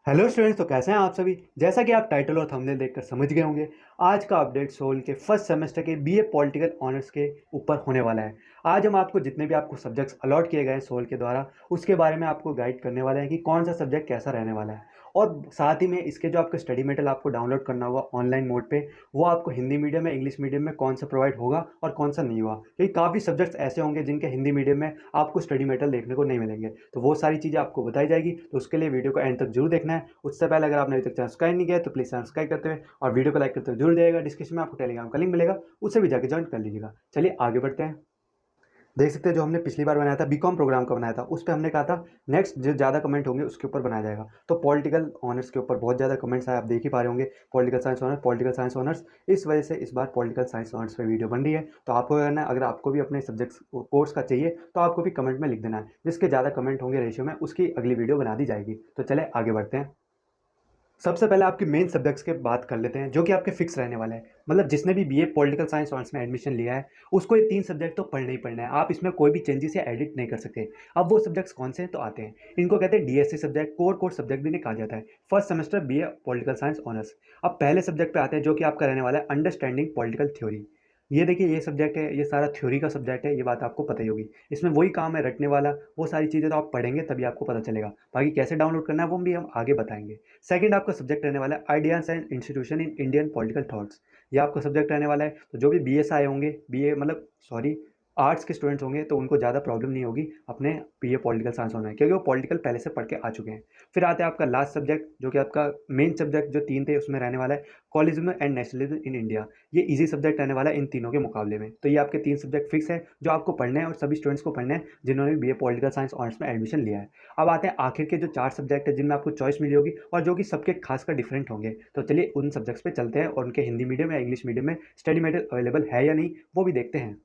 Hello students, तो कैसे हैं आप सभी। जैसा कि आप टाइटल और थंबनेल देखकर समझ गए होंगे, आज का अपडेट सोल के फर्स्ट सेमेस्टर के बीए पॉलिटिकल ऑनर्स के ऊपर होने वाला है। आज हम आपको जितने भी आपको सब्जेक्ट्स अलॉट किए गए हैं सोल के द्वारा, उसके बारे में आपको गाइड करने वाले हैं कि कौन सा सब्जेक्ट कैसा रहने वाला है। और साथ ही में इसके जो आपका स्टडी मटेरियल आपको डाउनलोड करना होगा ऑनलाइन मोड पे, वो आपको हिंदी मीडियम या इंग्लिश मीडियम में कौन सा प्रोवाइड होगा और कौन सा नहीं होगा, क्योंकि काफ़ी सब्जेक्ट्स ऐसे होंगे जिनके हिंदी मीडियम में आपको स्टडी मटेरियल देखने को नहीं मिलेंगे। तो वो सारी चीज़ें आपको बताई जाएगी, तो उसके लिए वीडियो को एंड तक जरूर देखना है। उससे पहले अगर आपने अभी तक सब्सक्राइब नहीं किया तो प्लीज़ सब्सक्राइब करते हुए और वीडियो को लाइक करते हुए जरूर जाएगा। डिस्क्रिप्शन में आपको टेलीग्राम का लिंक मिलेगा, उससे भी जाकर ज्वाइन कर लीजिएगा। चलिए आगे बढ़ते हैं। देख सकते हैं जो हमने पिछली बार बनाया था बीकॉम प्रोग्राम का बनाया था, उस पर हमने कहा था नेक्स्ट जो ज़्यादा कमेंट होंगे उसके ऊपर बनाया जाएगा। तो पॉलिटिकल ऑनर्स के ऊपर बहुत ज़्यादा कमेंट्स आए, आप देख ही पा रहे होंगे। पॉलिटिकल साइंस ऑनर्स, इस वजह से इस बार पॉलिटिकल साइंस ऑनर्स पे वीडियो बन रही है। तो आपको करना है, अगर आपको भी अपने सब्जेक्ट्स कोर्स का चाहिए तो आपको भी कमेंट में लिख देना है। जिसके ज़्यादा कमेंट होंगे रेशियो में, उसकी अगली वीडियो बना दी जाएगी। तो चले आगे बढ़ते हैं। सबसे पहले आपके मेन सब्जेक्ट्स के बात कर लेते हैं जो कि आपके फिक्स रहने वाले हैं। मतलब जिसने भी बीए पॉलिटिकल साइंस ऑनर्स में एडमिशन लिया है, उसको ये 3 सब्जेक्ट तो पढ़ना ही पढ़ना है। आप इसमें कोई भी चेंजेस या एडिट नहीं कर सकते। अब वो सब्जेक्ट्स कौन से हैं तो आते हैं। इनको कहते हैं डीएससी सब्जेक्ट, कोर सब्जेक्ट भी इन्हें कहा जाता है। First semester BA political science honours. अब पहले सब्जेक्ट पे आते हैं जो कि आपका रहने वाला है अंडरस्टैंडिंग पॉलिटिकल थ्योरी। ये देखिए, ये सब्जेक्ट है, ये सारा थ्योरी का सब्जेक्ट है, ये बात आपको पता ही होगी। इसमें वही काम है रटने वाला, वो सारी चीज़ें तो आप पढ़ेंगे तभी आपको पता चलेगा। बाकी कैसे डाउनलोड करना है वो भी हम आगे बताएंगे। सेकंड आपका सब्जेक्ट रहने वाला है ideas and institution in Indian political thoughts. ये आपका सब्जेक्ट रहने वाला है। तो जो भी बी एस आए होंगे, बी ए मतलब सॉरी आर्ट्स के स्टूडेंट्स होंगे, तो उनको ज़्यादा प्रॉब्लम नहीं होगी अपने बी ए पॉलिटिकल साइंस होना है, क्योंकि वो पॉलिटिकल पहले से पढ़ के आ चुके हैं। फिर आते हैं आपका लास्ट सब्जेक्ट जो कि आपका मेन सब्जेक्ट जो 3 थे उसमें रहने वाला है collision and nationalism in India. ये इजी सब्जेक्ट रहने वाला है इन तीनों के मुकाबले में। तो ये आपके 3 सब्जेक्ट फिक्स है जो आपको पढ़ने हैं और सभी स्टूडेंट्स को पढ़ने हैं जिन्होंने बी ए पॉलिटिकल साइंस ऑनर्स में एडमिशन लिया है। अब आते हैं आखिर के जो 4 सब्जेक्ट है जिनमें आपको चॉइस मिली होगी और जो कि सबके खासकर डिफरेंट होंगे। तो चलिए उन सब्जेक्ट्स पे चलते हैं और उनके हिंदी मीडियम या इंग्लिश मीडियम में स्टडी मटेरियल अवेलेबल है या नहीं वो भी देखते हैं।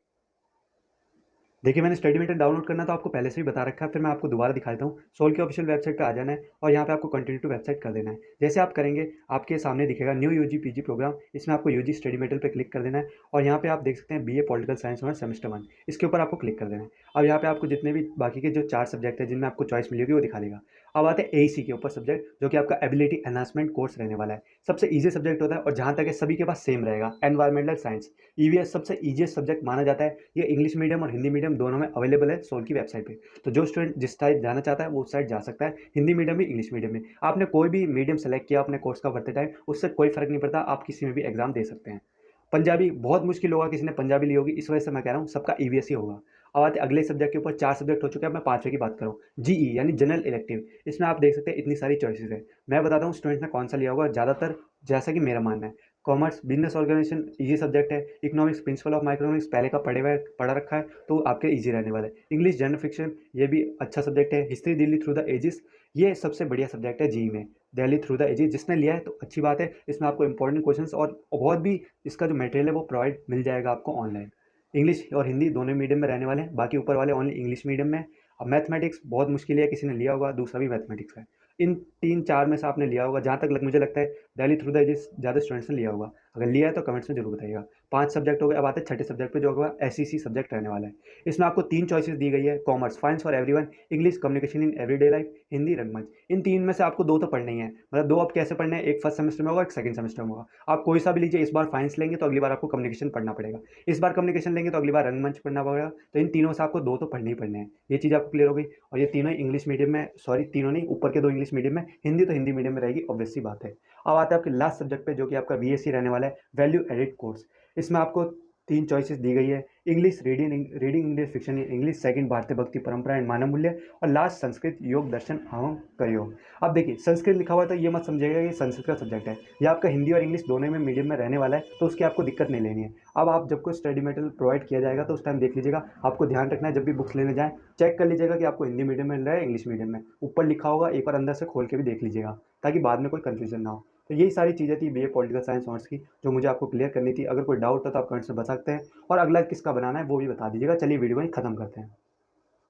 देखिए, मैंने स्टडी मटेरियल डाउनलोड करना तो आपको पहले से ही बता रखा है, फिर मैं आपको दोबारा दिखा देता हूँ। सोल की ऑफिशियल वेबसाइट पे आ जाना है और यहाँ पे आपको कंटिन्यू टू वेबसाइट कर देना है। जैसे आप करेंगे, आपके सामने दिखेगा न्यू यूजी पीजी प्रोग्राम, इसमें आपको यूजी स्टडी मटेरियल पे क्लिक कर देना है और यहाँ पे आप देख सकते हैं बीए पॉलिटिकल साइंस और सेमेस्टर 1, इसके ऊपर आपको क्लिक कर देना है। अब यहाँ पे आपको जितने भी बाकी के जो 4 सब्जेक्ट है जिनमें आपको चॉइस मिलेगी वो दिखा देगा। अब आते हैं एईसी के ऊपर सब्जेक्ट जो कि आपका एबिलिटी एनहांसमेंट कोर्स रहने वाला है। सबसे ईजी सब्जेक्ट होता है और जहाँ तक है सभी के पास सेम रहेगा, एनवायरमेंटल साइंस। ईवीएस सबसे ईजीएस्ट सब्जेक्ट माना जाता है। ये इंग्लिश मीडियम और हिंदी मीडियम दोनों में अवेलेबल है सोल की वेबसाइट पे। तो जो स्टूडेंट जिस साइड जाना चाहता है वो उस साइड जा सकता है, हिंदी मीडियम में इंग्लिश मीडियम में। आपने कोई भी मीडियम सेलेक्ट किया अपने कोर्स का भरते टाइम, उससे कोई फर्क नहीं पड़ता, आप किसी में भी एग्जाम दे सकते हैं। पंजाबी बहुत मुश्किल होगा, किसी ने पंजाबी ली होगी, इस वजह से मैं कह रहा हूँ सबका ईवीएस ही होगा। अब आते अगले सब्जेक्ट के ऊपर। 4 सब्जेक्ट हो चुके हैं, मैं 5वें की बात करूँ। जीई यानी जनरल इलेक्टिव। इसमें आप देख सकते हैं इतनी सारी चॉइसेस है। मैं बताता हूँ स्टूडेंट ने कौन सा लिया होगा ज़्यादातर, जैसा कि मेरा मानना है। Commerce business organization easy subject है। इकोनॉमिक्स प्रिंसिपल ऑफ माइक्रोनॉमिक्स पहले का पढ़ा रखा है तो आपके ईजी रहने वाला है। इंग्लिश जनरल फिक्शन ये भी अच्छा सब्जेक्ट है। History Delhi through the ages, ये सबसे बढ़िया सब्जेक्ट है जी में। दिल्ली थ्रू द एजिस जिसने लिया है तो अच्छी बात है, इसमें आपको इंपॉर्टेंट क्वेश्चंस और बहुत भी इसका जो मटेरियल है वो प्रोवाइड मिल जाएगा आपको ऑनलाइन। इंग्लिश और हिंदी दोनों मीडियम में रहने वाले हैं, बाकी ऊपर वाले ओनली इंग्लिश मीडियम में। अब मैथमेटिक्स बहुत मुश्किल है, किसी ने लिया होगा, दूसरा भी मैथमेटिक्स है। इन 3-4 में से आपने लिया होगा, जहाँ तक मुझे लगता है दिल्ली थ्रू द एजिस ज़्यादा स्टूडेंट्स ने लिया होगा। अगर लिया है तो कमेंट्स में जरूर बताइएगा। 5 सब्जेक्ट हो गए। अब आते हैं छठे सब्जेक्ट पे जो होगा एसईसी सब्जेक्ट रहने वाला है। इसमें आपको 3 चॉइसेस दी गई है, commerce फाइंस for everyone, English communication in everyday life, Hindi रंगमंच। इन 3 में से आपको 2 तो पढ़ने ही है। मतलब 2 अब कैसे पढ़ने हैं, एक फर्स्ट सेमेस्टर में होगा, एक सेकंड सेमेस्टर में होगा। आप कोई सा भी लीजिए, इस बार फाइंस लेंगे तो अगली बार आपको कम्युनिकेशन पढ़ना पड़ेगा। इस बार कम्युनिकेशन लेंगे तो अगली बार रंगमंच पढ़ना पड़ेगा। तो इन तीनों से आपको 2 तो पढ़ने ही पढ़ने हैं। ये चीज़ आपको क्लियर हो गई। और ये तीनों इंग्लिश मीडियम में, सॉरी तीनों नहीं, ऊपर के 2 इंग्लिश मीडियम में, हिंदी तो हिंदी मीडियम में रहेगी, ऑब्वियस सी बात है। अब आता है आपके लास्ट सब्जेक्ट पे जो कि आपका बीएससी रहने वाला है, वैल्यू एडिट कोर्स। इसमें आपको 3 चॉइसेस दी गई है, English reading English fiction in English, second भारतीय भक्ति परंपरा एंड मानव मूल्य, और लास्ट संस्कृत योग दर्शन एवं करयोग। अब देखिए, संस्कृत लिखा हुआ है तो ये मत समझिएगा कि संस्कृत का सब्जेक्ट है। ये आपका हिंदी और इंग्लिश दोनों में मीडियम में रहने वाला है, तो उसकी आपको दिक्कत नहीं लेनी है। अब आप जब कोई स्टडी मटेरियल प्रोवाइड किया जाएगा तो उस टाइम देख लीजिएगा, आपको ध्यान रखना है जब भी बुक्स लेने जाएं, चेक कर लीजिएगा कि आपको हिंदी मीडियम में मिल रहा है इंग्लिश मीडियम में। ऊपर लिखा होगा, एक बार अंदर से खोल के भी देख लीजिएगा, ताकि बाद में कोई कन्फ्यूजन ना हो। तो यही सारी चीज़ें थी बीए पॉलिटिकल साइंस ऑनर्स की, जो मुझे आपको क्लियर करनी थी। अगर कोई डाउट हो तो आप कमेंट्स में बता सकते हैं, और अगला किसका बनाना है वो भी बता दीजिएगा। चलिए वीडियो को ही खत्म करते हैं।